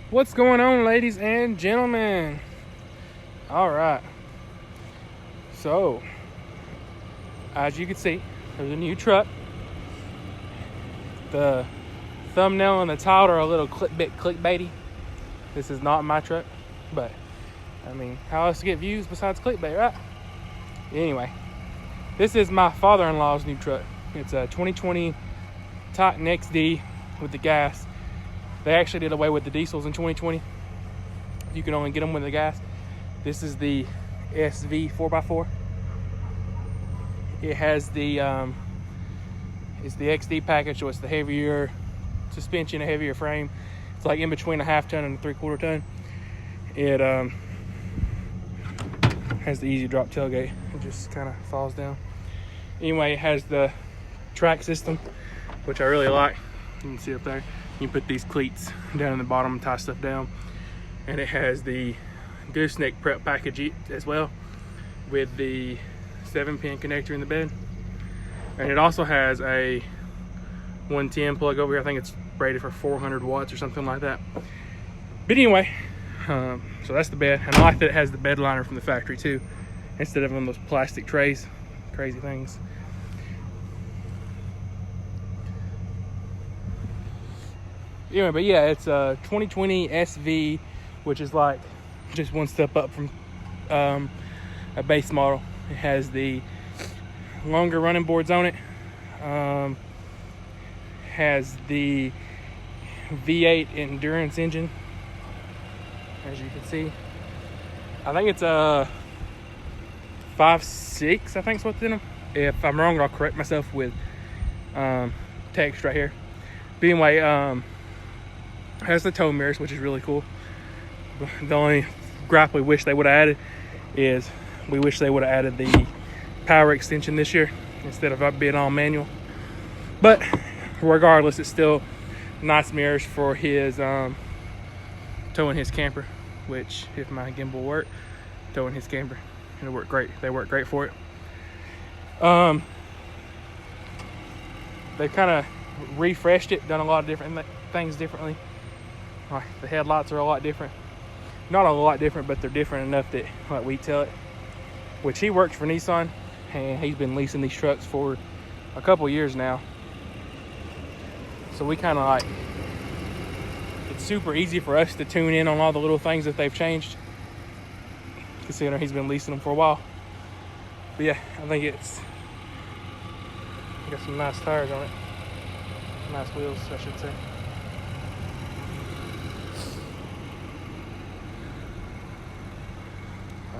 What's going on, ladies and gentlemen? All right. So, as you can see, there's a new truck. The thumbnail and the title are a little clickbaity. This is not my truck, but I mean, how else to get views besides clickbait, right? Anyway, this is my father-in-law's new truck. It's a 2020 Titan XD with the gas. They actually did away with the diesels in 2020. You can only get them with the gas. This is the SV 4x4. It has the it's the XD package, so it's the heavier suspension, a heavier frame. It's like in between a half ton and a 3/4 ton. It has the easy drop tailgate. It just kind of falls down. Anyway, it has the track system, which I really like. You can see up there. You can put these cleats down in the bottom and tie stuff down. And it has the gooseneck prep package as well, with the 7-pin connector in the bed. And it also has a 110 plug over here. I think it's rated for 400 watts or something like that. But anyway, so that's the bed. And I like that it has the bed liner from the factory too, instead of one of those plastic trays. Crazy things. Anyway, but yeah, it's a 2020 SV, which is like just one step up from a base model. It has the longer running boards on it. Has the V8 endurance engine, as you can see. I think it's a 5.6. I think is what's in them. If I'm wrong, I'll correct myself with text right here. But anyway, has the tow mirrors, which is really cool. The only gripe we wish they would have added is we wish they would have added the power extension this year instead of being all manual. But regardless, it's still nice mirrors for his towing his camper, which if my gimbal worked, towing his camper, it'll work great. They work great for it. They kind of refreshed it, done a lot of different things differently. The headlights are a lot different. Not a lot different, but they're different enough that like we tell it. Which he works for Nissan, and he's been leasing these trucks for a couple years now. So we kind of like, it's super easy for us to tune in on all the little things that they've changed, considering he's been leasing them for a while. But yeah, I think it's got some nice tires on it. Nice wheels, I should say.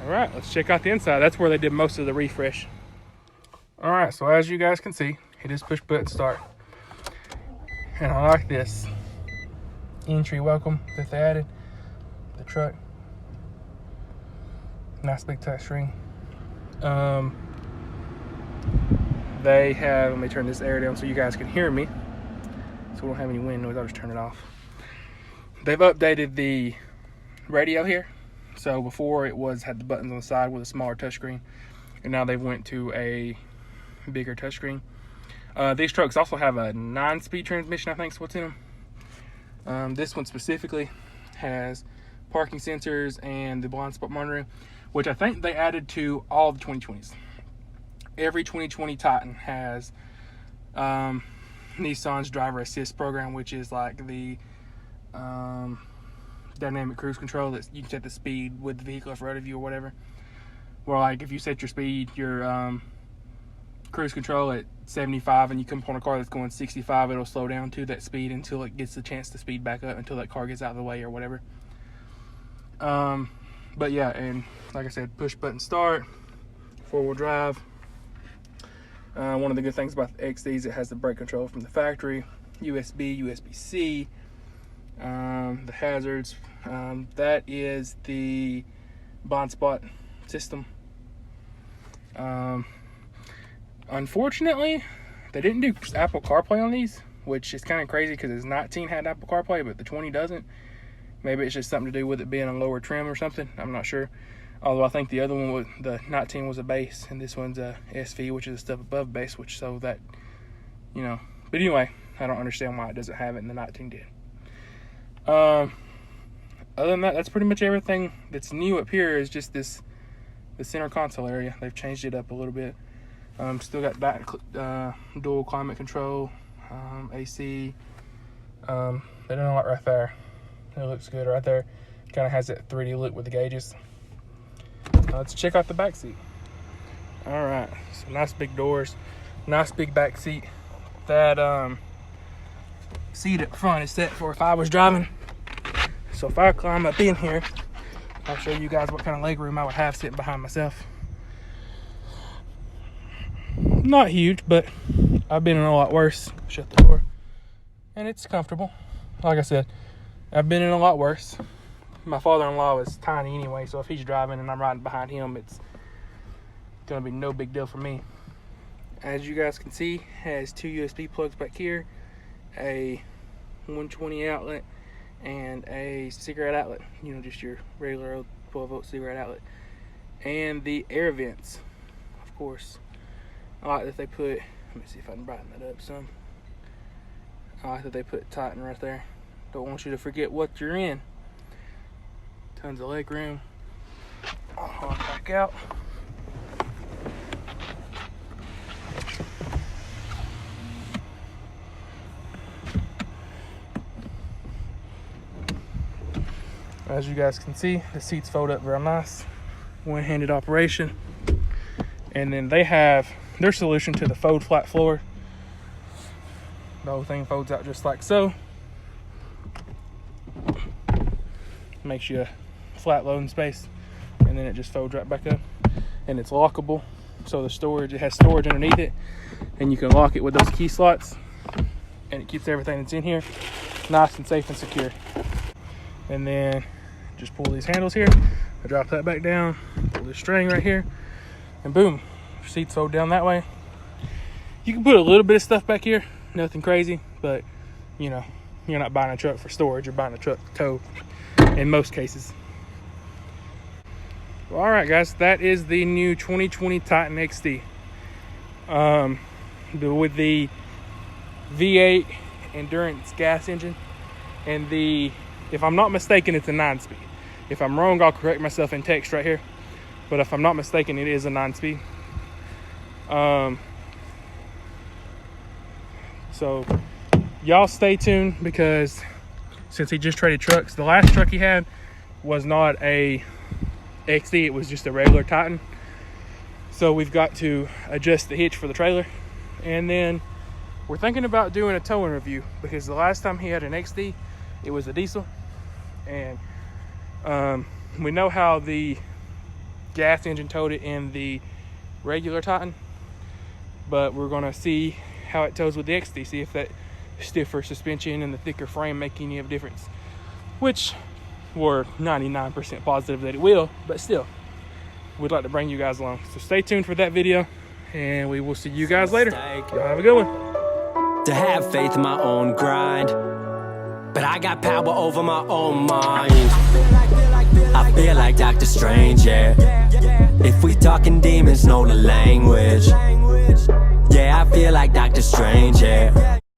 All right, let's check out the inside. That's where they did most of the refresh. All right, so as you guys can see, it is push button start. And I like this entry welcome that they added, the truck. Nice big touch screen. They have, let me turn this air down so you guys can hear me. So we don't have any wind noise, I'll just turn it off. They've updated the radio here. So before it had the buttons on the side with a smaller touchscreen, and now they've went to a bigger touchscreen. These trucks also have a 9-speed transmission, I think is what's in them. This one specifically has parking sensors and the blind spot monitoring, which I think they added to all the 2020s. Every 2020 Titan has Nissan's driver assist program, which is like the dynamic cruise control that you can set the speed with the vehicle in front of you or whatever. Where like if you set your speed, your cruise control at 75 and you come upon a car that's going 65, it'll slow down to that speed until it gets the chance to speed back up until that car gets out of the way or whatever. But yeah, and like I said, push button start, 4-wheel drive. One of the good things about the XDs, it has the brake control from the factory, USB, USB-C, the hazards. That is the blind spot system. Unfortunately, they didn't do Apple CarPlay on these, which is kind of crazy because this 19 had Apple CarPlay, but the 20 doesn't. Maybe it's just something to do with it being a lower trim or something. I'm not sure. Although I think the other one, the 19 was a base, and this one's a SV, which is a step above base, which so that, you know. But anyway, I don't understand why it doesn't have it and the 19 did. other than that, that's pretty much everything that's new up here. Is just the center console area. They've changed it up a little bit. Still got back dual climate control, AC. They don't know what right there. It looks good right there. Kind of has that 3D look with the gauges. Let's check out the back seat. All right, so nice big doors, nice big back seat. That seat up front is set for if I was driving. So if I climb up in here, I'll show you guys what kind of leg room I would have sitting behind myself. Not huge, but I've been in a lot worse. Shut the door. And it's comfortable. Like I said, I've been in a lot worse. My father-in-law is tiny anyway, so if he's driving and I'm riding behind him, it's gonna be no big deal for me. As you guys can see, has 2 USB plugs back here, a 120 outlet, and a cigarette outlet. You know, just your regular old 12-volt cigarette outlet. And the air vents, of course. I like that they put, let me see if I can brighten that up some. I like that they put Titan right there. Don't want you to forget what you're in. Tons of leg room. I'll hop back out. As you guys can see, the seats fold up real nice. One-handed operation. And then they have their solution to the fold flat floor. The whole thing folds out just like so. Makes you a flat loading space. And then it just folds right back up. And it's lockable. So the storage, it has storage underneath it. And you can lock it with those key slots. And it keeps everything that's in here nice and safe and secure. And then just pull these handles here. I drop that back down. Pull this string right here. And boom, seats fold down that way. You can put a little bit of stuff back here, nothing crazy, but you know, you're not buying a truck for storage, you're buying a truck to tow in most cases. Well, all right, guys, that is the new 2020 Titan XD. With the V8 endurance gas engine and the, if I'm not mistaken, it's a 9-speed. If I'm wrong, I'll correct myself in text right here. But if I'm not mistaken, it is a 9-speed. So y'all stay tuned, because since he just traded trucks, the last truck he had was not a XD, it was just a regular Titan. So we've got to adjust the hitch for the trailer. And then we're thinking about doing a towing review, because the last time he had an XD, it was a diesel. And we know how the gas engine towed it in the regular Titan, but we're gonna see how it tows with the XD, see if that stiffer suspension and the thicker frame make any of a difference, which we're 99% positive that it will, but still, we'd like to bring you guys along. So stay tuned for that video, and we will see you guys later. Y'all have a good one. To have faith in my own grind, but I got power over my own mind. I feel like Dr. Strange, yeah. If we talking demons, know the language. Yeah, I feel like Dr. Strange, yeah.